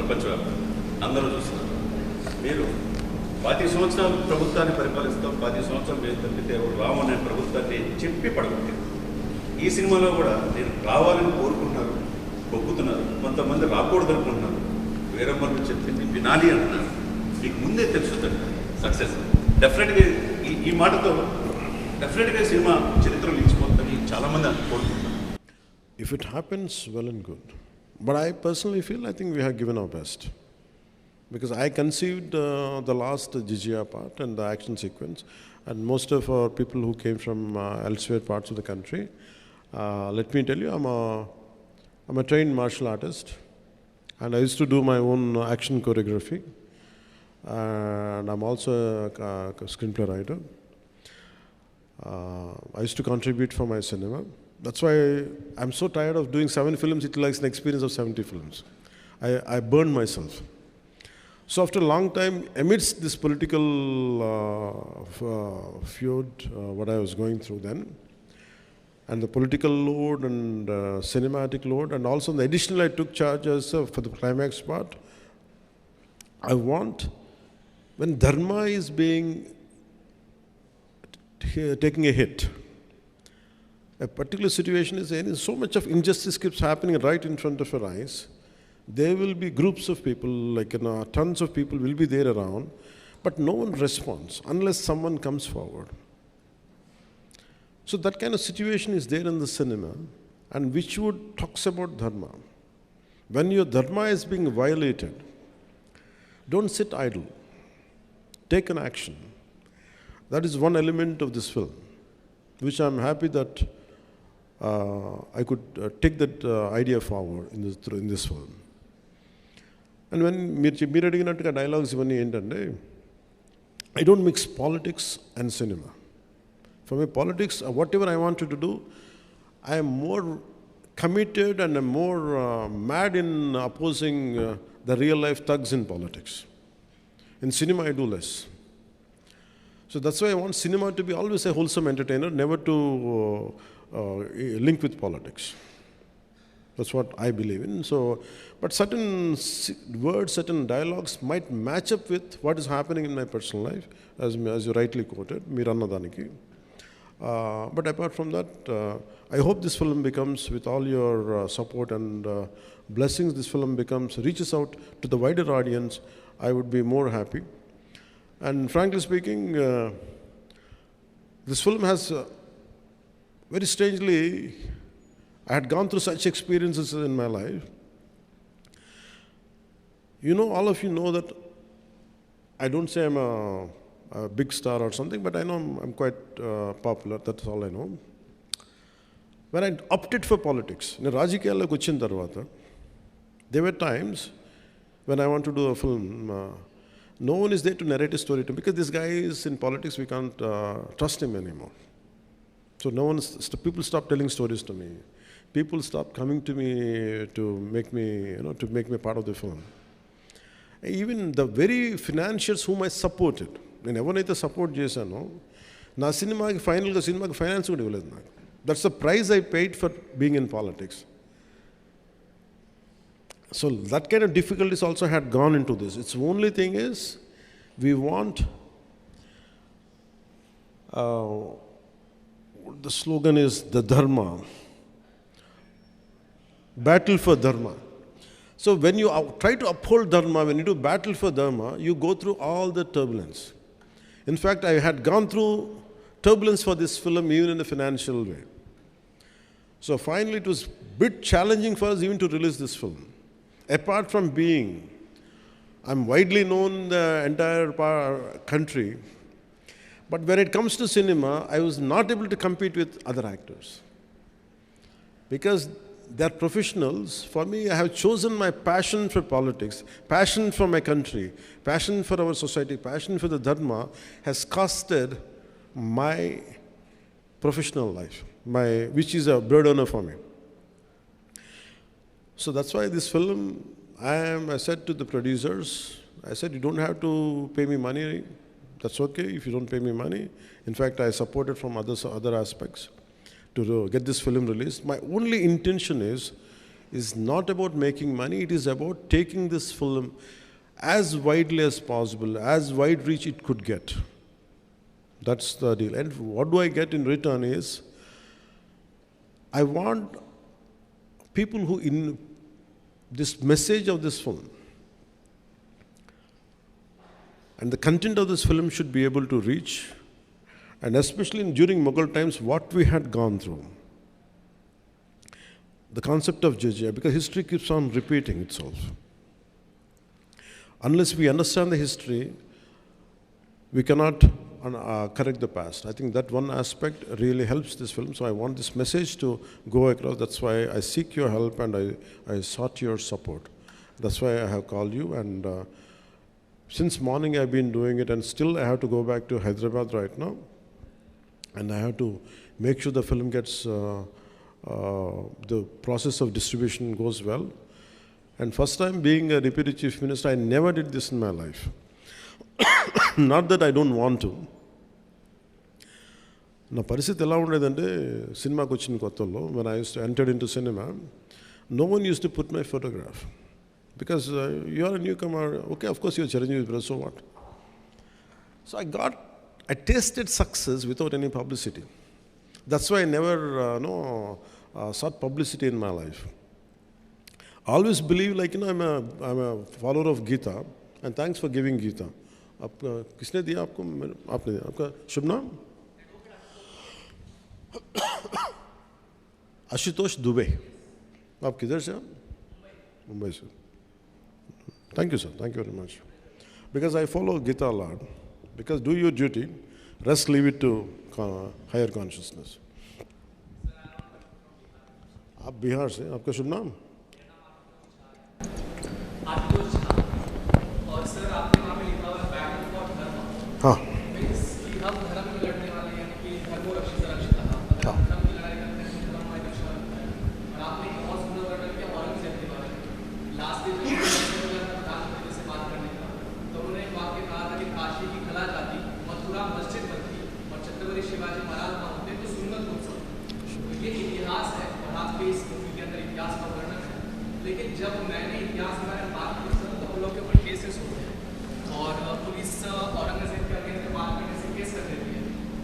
ప్రపంచవ్యాప్తంగా అందరూ చూస్తున్నారు. మీరు 10 సంవత్సరాలు ప్రభుత్వాన్ని పరిపాలిస్తాం, 10 సంవత్సరాలు మీరు తప్పితే రామనే ప్రభుత్వాన్ని చెప్పి పడగొట్టారు. ఈ సినిమాలో కూడా నేను రావాలని కోరుకుంటున్నారు, ఒప్పుతున్నారు, కొంతమంది రాకూడదు అనుకుంటున్నారు. వీరమ్మను చెప్పింది వినాలి అంటున్నారు. మీకు ముందే తెలుసుదండి సక్సెస్ డెఫినెట్గా. ఈ మాటతో డెఫినెట్గా సినిమా చరిత్రలో నిలిచిపోతుందని చాలామంది కోరుకుంటున్నారు. If it happens, well and good. But I personally feel, I think we have given our best. Because I conceived the last Jijia part and the action sequence, and most of our people who came from elsewhere parts of the country. Let me tell you, I'm a trained martial artist, and I used to do my own action choreography, and I'm also a screenplay writer. I used to contribute for my cinema. That's why I'm so tired of doing 7 films. It likes an experience of 70 films. I burned myself. So after a long time, amidst this political feud, what I was going through then, and the political load and cinematic load, and also the additional I took charge as for the climax part, I want, when dharma is being taking a hit, a particular situation is in, so much of injustice keeps happening right in front of our eyes. There will be groups of people, like tons of people will be there around, but no one responds unless someone comes forward. So that kind of situation is there in the cinema, and which would talks about dharma. When your dharma is being violated, don't sit idle. Take an action. That is one element of this film, which I'm happy that I could take that idea forward in this film. And when మీరు అడిగినట్టుగా dialogues ఇవన్నీ ఏంటంటే, I don't mix politics and cinema. For me, politics, whatever I wanted to do, I am more committed and I'm more mad in opposing the real life thugs in politics. In cinema, I do less. So that's why I want cinema to be always a wholesome entertainer, never to link with politics. That's what I believe in. So, but certain words, certain dialogues might match up with what is happening in my personal life, as you rightly quoted, Mirannadaniki. But apart from that, I hope this film becomes, with all your support and blessings, this film reaches out to the wider audience. I would be more happy. And frankly speaking, this film has, very strangely, I had gone through such experiences in my life. You know, all of you know that I don't say I'm a big star or something, but I know I'm quite popular. That's all I know. When I opted for politics, in Rajikiyalloki vachin tarvata, there were times when I want to do a film, no one is there to narrate a story to me, because this guy is in politics, we can't trust him anymore. So people stop telling stories to me. People stop coming to me to make me part of the film. Even the very financiers whom I supported, నేను ఎవరినైతే support చేశానో, నా సినిమాకి finance కూడా ఇవ్వలేదు నాకు. That's the price I paid for being in politics. So that kind of difficulties also had gone into this. Its only thing is, we want, the slogan is the dharma, battle for dharma. So when you try to uphold dharma, when you do battle for dharma, you go through all the turbulence. In fact, I had gone through turbulence for this film even in a financial way. So finally it was a bit challenging for us even to release this film. Apart from being, I'm widely known in the entire country, but when it comes to cinema, I was not able to compete with other actors. Because they're professionals. For me, I have chosen my passion for politics, passion for my country, passion for our society, passion for the dharma has costed my professional life, which is a burden for me. So that's why this film, I said to the producers, I said, you don't have to pay me money. That's okay if you don't pay me money. In fact, I supported from other aspects to get this film released. My only intention is is not about making money, it is about taking this film as widely as possible, as wide reach it could get. That's the deal. And what do I get in return is, I want people who in this message of this film and the content of this film should be able to reach, and especially during Mughal times, what we had gone through. The concept of jizya, because history keeps on repeating itself. Unless we understand the history, we cannot correct the past. I think that one aspect really helps this film. So I want this message to go across. That's why I seek your help and I sought your support. That's why I have called you. And since morning I've been doing it, and still I have to go back to Hyderabad right now. And I have to make sure the film gets, the process of distribution goes well. And first time being a Deputy Chief Minister, I never did this in my life. Not that I don't want to. నా పరిస్థితి ఎలా ఉండేదంటే సినిమాకి వచ్చిన కొత్తలో when I used to enter into cinema, no one used to put my photograph. Because you are a newcomer, okay, of course you're Chiranjeevi, brother, so what? So I tasted success without any publicity. That's why I never sought publicity in my life. I always believe, like, I'm a follower of Gita, and thanks for giving Gita. किसने दिया आपको? आपने दिया. आपका शुभ नाम? आशुतोष दुबे. आप किधर से? मुंबई से. Thank you, sir. Thank you very much. Because I follow Gita a lot. Because do your duty, rest leave it to higher consciousness. आप बिहार से. आपका शुभ नाम? और सर आपने वहाँ पे लिखा हुआ है बैटल फॉर धर्म. हाँ. हम धर्म में लड़ने वाले हैं कि धर्मो रक्षित रक्षित. धर्म की लड़ाई करते हैं, धर्म हमारी रक्षा करता है. और आपने एक बहुत सुंदर वर्णन किया औरंगजेब के बारे में. लास्ट डे जब प्रधानमंत्री से बात करने का, तो उन्होंने एक वाक्य कहा था कि काशी की खला जाती, मथुरा मस्जिद बनती और छत्रपति शिवाजी महाराज वहाँ होते तो सुन्नत हो सकती. तो ये इतिहास है और आपके इस मूवी के अंदर इतिहास का वर्णन है. लेकिन जब मैंने इतिहास के बारे में बात की तो उन लोगों के ऊपर केसेस हो गए और पुलिस औरंगजेब के अगेंस्ट बात करने से केस कर देती है.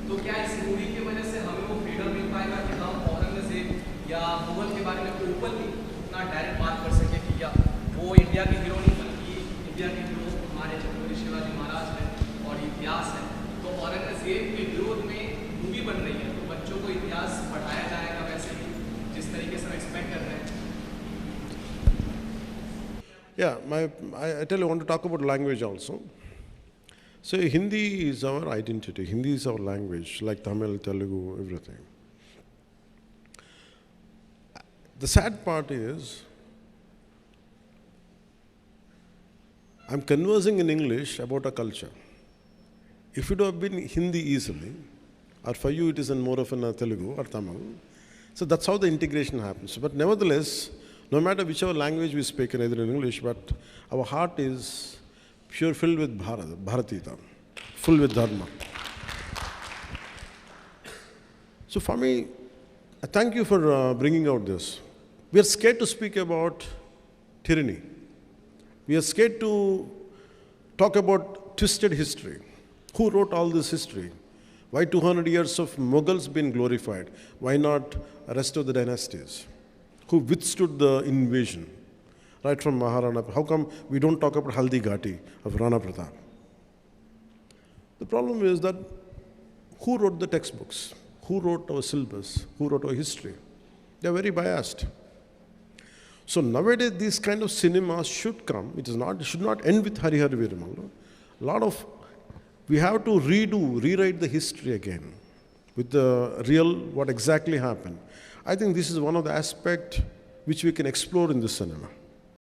तो क्या इस मूवी की वजह से हमें वो फ्रीडम मिल पाएगा कि हम औरंगजेब या मुगल के बारे में ओपनली उतना डायरेक्ट बात कर सके कि या वो इंडिया के हीरो नहीं बल्कि इंडिया के हीरो हमारे छत्रपति शिवाजी महाराज हैं और इतिहास है. तो औरंगजेब के विरोध में मूवी बन रही है, तो बच्चों को इतिहास पढ़ाया जाएगा वैसे ही जिस तरीके से हम एक्सपेक्ट कर रहे हैं. Yeah, I tell you, I want to talk about language also. So Hindi is our identity. Hindi is our language, like Tamil, Telugu, everything. The sad part is, I'm conversing in English about a culture. If it would have been Hindi easily, or for you it is in more of a Telugu or Tamil, so that's how the integration happens. But nevertheless, no matter whichever language we speak, either in English, but our heart is pure, filled with Bharatita, full with dharma. So for me, I thank you for bringing out this. We are scared to speak about tyranny. We are scared to talk about twisted history. Who wrote all this history? Why 200 years of Mughals been glorified? Why not the rest of the dynasties? Who withstood the invasion, right from Maharana? How come we don't talk about Haldi Ghati of Rana Pratap? The problem is that who wrote the textbooks? Who wrote our syllabus? Who wrote our history? They are very biased. So nowadays, these kind of cinemas should come. It should not end with Hari Hari Veeramallu. We have to rewrite the history again with the real, what exactly happened. I think this is one of the aspects which we can explore in this cinema.